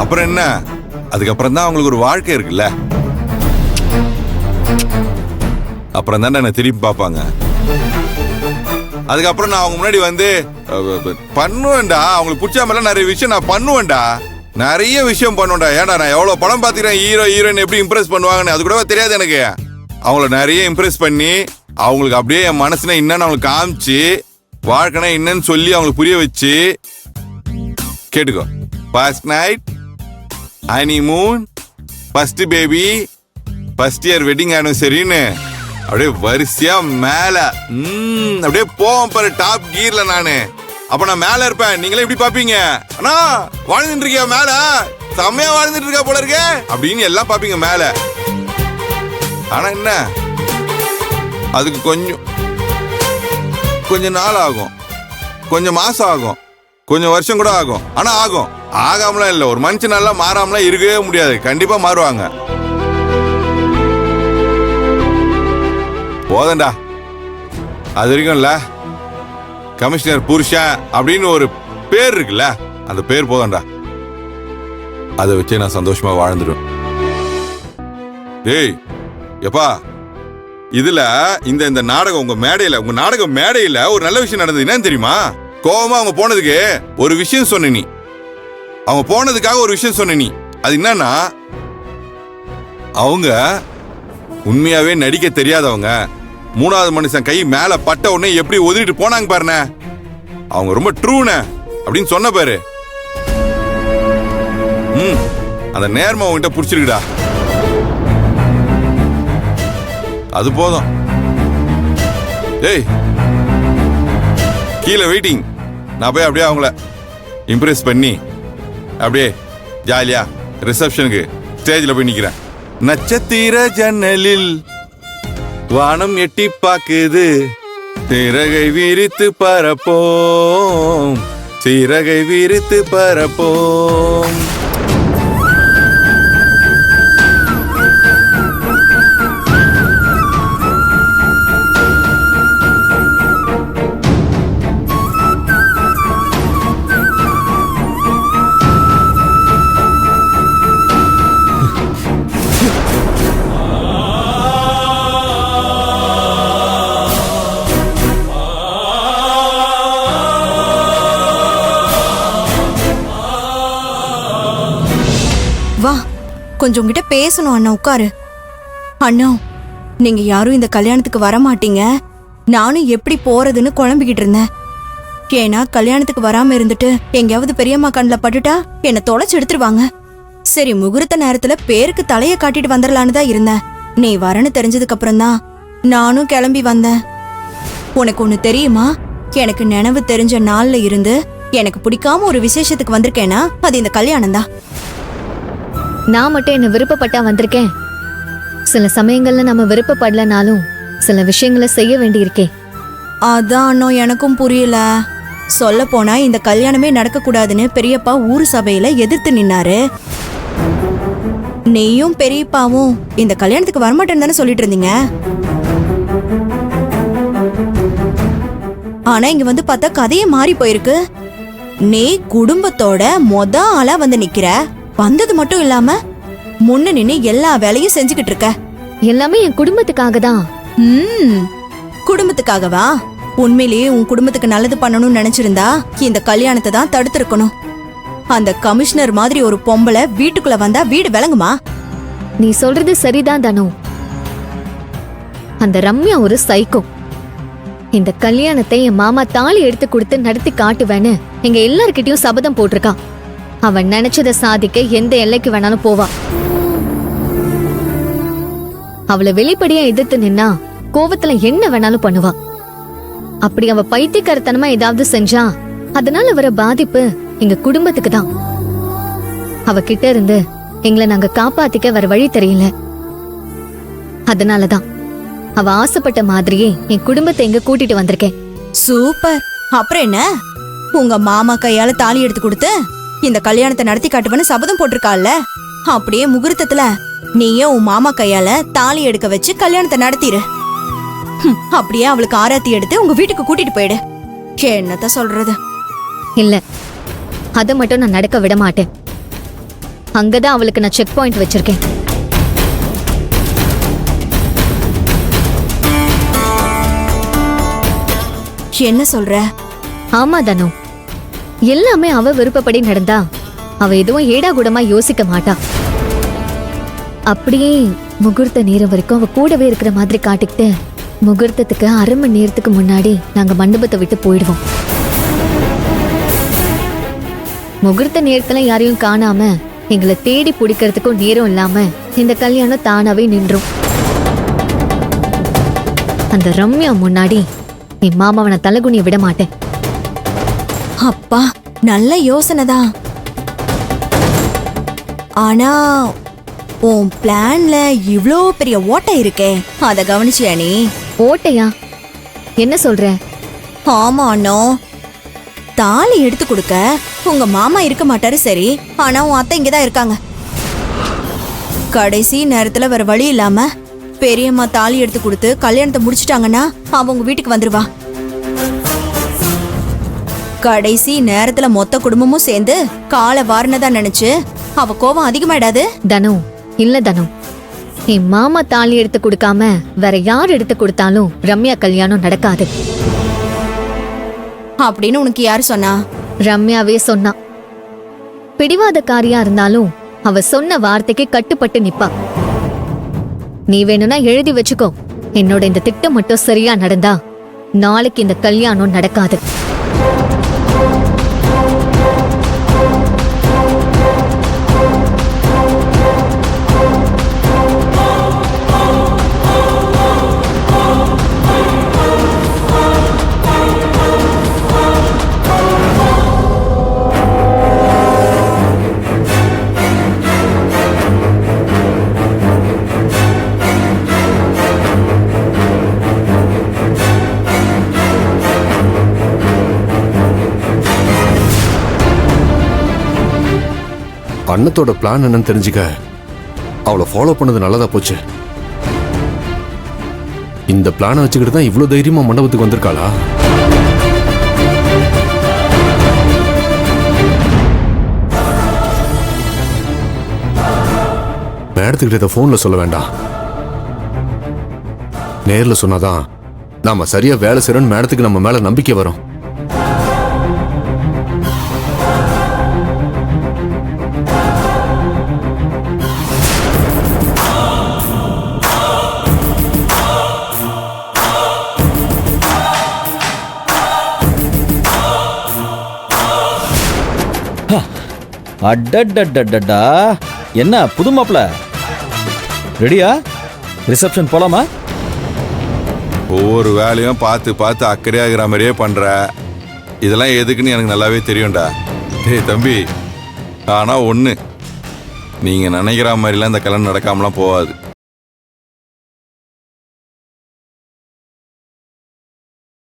அப்புறம் என்ன, அதுக்கப்புறம் தான் அவங்களுக்கு ஒரு வாழ்க்கை இருக்குல்ல. அப்புறம் தான் என்ன திரும்பி பார்ப்பாங்க. அதுக்கப்புறம் நான் அவங்க முன்னாடி வந்து பண்ணுவேன்டா, அவங்களுக்கு பிடிச்ச மாதிரிலாம் நிறைய விஷயம் நான் பண்ணுவேன்டா, நிறைய விஷயம் பண்ணுவேன்டா. ஏன்டா நான் எவ்வளவு படம் பார்த்துக்கிறேன், ஹீரோ ஹீரோயின் எப்படி இம்ப்ரெஸ் பண்ணுவாங்கன்னு அது கூட தெரியாது எனக்கு. அவங்கள நிறைய இம்ப்ரெஸ் பண்ணி அவங்களுக்கு அப்படியே என் மனசுனா என்னன்னு அவங்களுக்கு காமிச்சு, வாழ்க்கைனா என்னன்னு சொல்லி அவங்களுக்கு புரிய வச்சு, கேட்டுக்கோ, first night, honeymoon, first baby, first year wedding ஆனிவர்சரின்னு அப்படியே வரிசையா மேல அப்படியே போவோம் பாரு டாப் கீர்ல நானு. அப்ப நான் மேல இருப்பேன், நீங்களே எப்படி பாப்பீங்க, அண்ணா வாழ்ந்துட்டு இருக்கியா மேல, செம்மையா வாழ்ந்துட்டு இருக்கா போல இருக்க அப்படின்னு எல்லாம் பாப்பீங்க மேல. ஆனா என்ன, அதுக்கு கொஞ்சம் நாள் ஆகும், கொஞ்சம் மாசம் ஆகும், கொஞ்சம் வருஷம் கூட ஆகும். ஆனா ஆகும், ஆகாமலாம் இல்ல. ஒரு மனுஷன் நல்லா மாறாமலாம் இருக்கவே முடியாது, கண்டிப்பா மாறுவாங்க. போதண்டா, அது வரைக்கும்ல கமிஷனர் புருஷன் அப்படின்னு ஒரு பேர் இருக்குல்ல, அந்த பேர் போதண்டா. அதை வச்சு நான் சந்தோஷமா வாழ்ந்துடுவேன். டேய் எப்பா, இதுல இந்த நாடகம் உங்க நாடக மேடையில ஒரு நல்ல விஷயம் நடந்தது. என்னன்னு தெரியுமா? கோவமா அவங்க போனதுக்கு ஒரு விஷயம் சொன்ன நீ, அவங்க போனதுக்காக ஒரு விஷயம் சொன்ன நீ. அது என்னன்னா, அவங்க உண்மையாவே நடிக்க தெரியாதவங்க, மூணாவது மனுஷன் கை மேல பட்ட உடனே எப்படி ஒதுக்கிட்டு போனாங்க பாருன, அவங்க ரொம்ப ட்ரூன அப்படின்னு சொன்ன பாரு. அந்த நேர்மை அவங்ககிட்ட புடிச்சிருக்குடா, அது போதும். ஏய் கீழே வெயிட்டிங், நான் போய் அப்படியே அவங்கள இம்ப்ரெஸ் பண்ணி அப்படியே ஜாலியா ரிசப்ஷனுக்கு ஸ்டேஜ்ல போய் நிக்கிறேன். நட்சத்திர ஜன்னலில் வானம் எட்டி பாக்குது, சிறகை விரித்து பரப்போம், சிறகை விரித்து பரப்போம். வா, கொஞ்சம் உங்ககிட்ட பேசணும். அண்ணா உட்காரு. அண்ணா, நீங்க யாரும் இந்த கல்யாணத்துக்கு வர மாட்டீங்க, நானும் எப்படி போறதுன்னு குழம்பிக்கிட்டு இருந்தேன். ஏன்னா கல்யாணத்துக்கு வராம இருந்துட்டு எங்கேயாவது பெரியம்மா கண்ணில் பட்டுட்டா என்னை தொலைச்சு எடுத்துருவாங்க. சரி, முகூர்த்த நேரத்துல பேருக்கு தலைய காட்டிட்டு வந்துடலான்னு தான் இருந்தேன். நீ வரன்னு தெரிஞ்சதுக்கு அப்புறம் தான் நானும் கிளம்பி வந்தேன். உனக்கு ஒண்ணு தெரியுமா, எனக்கு நினைவு தெரிஞ்ச நாள்ல இருந்து எனக்கு பிடிக்காம ஒரு விசேஷத்துக்கு வந்திருக்கேன்னா அது இந்த கல்யாணம் தான். நான் மட்டும் என்ன விருப்பப்பட்டா வந்திருக்கேன். சில சமயங்கள்ல நம்ம விருப்பப்படலனாலும் சில விஷயங்களை செய்ய வேண்டியிருக்கே. அதான் அண்ணா எனக்கும் புரியல. சொல்ல போனா இந்த கல்யாணமே நடக்க கூடாதுன்னு பெரியப்பா ஊர் சபையில எதிர்த்து நின்னாரு. நீயும் பெரியப்பாவும் இந்த கல்யாணத்துக்கு வரமாட்டேன்னு தானே சொல்லிட்டு இருந்தீங்க. ஆனா இங்க வந்து பார்த்தா கதையே மாறி போயிருக்கு. நீ குடும்பத்தோட ஆளா வந்து நிக்கிற. வந்தது மட்டும் இல்லாம முன்ன நின்னு எல்லா வேலையும் செஞ்சுக்கிட்டு இருக்க. எல்லாமே என் குடும்பத்துக்காக தான். குடும்பத்துக்காகவா? உண்மையிலேயே உன் குடும்பத்துக்கு நல்லது பண்ணணும்னு நினைச்சிருந்தா இந்த கல்யாணத்தை தான் தடுத்திருக்கணும். அந்த கமிஷனர் மாதிரி ஒரு பொம்பளை வீட்டுக்குள்ள வந்தா வீடு விளங்குமா? நீ சொல்றது சரிதான் தனு. அந்த ரம்யா ஒரு சைக்கோ. இந்த கல்யாணத்தை என் மாமா தாலி எடுத்து கொடுத்து நடத்தி காட்டுவேன்னு எங்க எல்லார்கிட்டயும் சபதம் போட்டிருக்கா. அவன் நினைச்சதை சாதிக்க எந்த எல்லைக்கு வேணாலும் போவா. அவளை வெளிப்படையா எதிர்த்து நின்னா கோவத்துல என்ன வேணாலும் பண்ணுவா. அப்படி அவ பைத்தியக்காரத்தனமா ஏதாவது செஞ்சா அதனால வர பாதிப்பு எங்க குடும்பத்துக்கு தான். அவ கிட்ட இருந்து எங்களை நாங்க காப்பாத்திக்க வர வழி தெரியல. அதனாலதான் அவ ஆசைப்பட்ட மாதிரியே என் குடும்பத்தை எங்க கூட்டிட்டு வந்திருக்கேன். சூப்பர். அப்புறம் என்ன, உங்க மாமா கையால தாலி எடுத்து கொடுத்து இந்த கல்யாணத்தை நடத்தி காட்டுவேன்னு சபதம் போட்டிருக்கால. அப்படியே முகூர்த்தத்துல நீயே உன் மாமா கையால தாலி எடுக்க வச்சு கல்யாணத்தை நடத்திரு. அப்படியே அவளுக்கு ஆராத்தி எடுத்து உங்க வீட்டுக்கு கூட்டிட்டு போயிடு. என்னத்த சொல்றது. இல்ல, அத மட்டும் நான் நடக்க விட மாட்டேன். அங்கதான் அவளுக்கு நான் செக் பாயிண்ட் வச்சிருக்கேன். என்ன சொல்ற? ஆமா தனு, எல்லாமே அவ விருப்பப்படி நடந்தா அவ எதுவும் ஏடாகூடமா யோசிக்க மாட்டா. அப்படியே முகூர்த்த நேரம் வரைக்கும் அவ கூடவே இருக்கிற மாதிரி காட்டிக்கிட்டு முகூர்த்தத்துக்கு அரை மணி நேரத்துக்கு முன்னாடி நாங்க மண்டபத்தை விட்டு போயிடுவோம். முகூர்த்த நேரத்துல யாரையும் காணாம எங்களை தேடி பிடிக்கிறதுக்கும் நேரம் இல்லாம இந்த கல்யாணம் தானாவே நின்றும். அந்த ரம்யா முன்னாடி என் மாமாவனை தலைகுனிய விட மாட்டேன். அப்பா, நல்ல யோசனை தான். ஆனா உன் பிளான்ல இவ்ளோ பெரிய ஓட்டை இருக்கே, அத கவனிச்சியா நீ? ஓட்டையா? என்ன சொல்ற? ஆமா அண்ணோ, தாலி எடுத்து கொடுக்க உங்க மாமா இருக்க மாட்டாரு சரி, ஆனா உன் அத்தை இங்கதான் இருக்காங்க. கடைசி நேரத்துல வேற வழி இல்லாம பெரியம்மா தாலி எடுத்து கொடுத்து கல்யாணத்தை முடிச்சிட்டாங்கன்னா அவங்க வீட்டுக்கு வந்துருவா. கடைசி நேரத்துல மொத்த குடும்பமும் சேர்ந்து காலை வாரினதா நினைச்சு அவ கோபம் அதிகமாயிடாது? தனு, இல்ல தனு, என் மாமா தாலி எடுத்து கொடுக்காம வேற யார் எடுத்து கொடுத்தாலும் ரம்யா கல்யாணம் நடக்காது அப்படின்னு உனக்கு யாரு சொன்னா? ரம்யாவே சொன்னா. பிடிவாதக்காரியா இருந்தாலும் அவ சொன்ன வார்த்தைக்கு கட்டுப்பட்டு நிப்பா. நீ வேணும்னா எழுதி வச்சுக்கோ, என்னோட இந்த திட்டம் மட்டும் சரியா நடந்தா நாளைக்கு இந்த கல்யாணம் நடக்காது. அண்ணத்தோட பிளான் என்னன்னு தெரிஞ்சுக்க அவளை ஃபாலோ பண்ணது நல்லதா போச்சு. இந்த பிளானை வச்சுக்கிட்டு தான் இவ்வளவு தைரியமா மண்டபத்துக்கு வந்திருக்காளா? மேடத்துக்கிட்ட இதை போன்ல சொல்ல வேண்டாம், நேர்ல சொன்னாதான் நாம சரியா வேலை செய்யறோம்னு மேடத்துக்கு நம்ம மேல நம்பிக்கை வரும். அடடடடடா, என்ன புது மாப்பிள? ரெடியா? ரிசப்ஷன் போலாமா? ஒவ்வொரு வேலையும் பார்த்து பார்த்து அக்கறையாகிற மாதிரியே பண்ற. இதெல்லாம் எதுக்குன்னு எனக்கு நல்லாவே தெரியும்டா. டேய் தம்பி, ஆனா ஒண்ணு, நீங்க நினைக்கிற மாதிரிலாம் இந்த கல்யாணம் நடக்காமலாம் போகாது.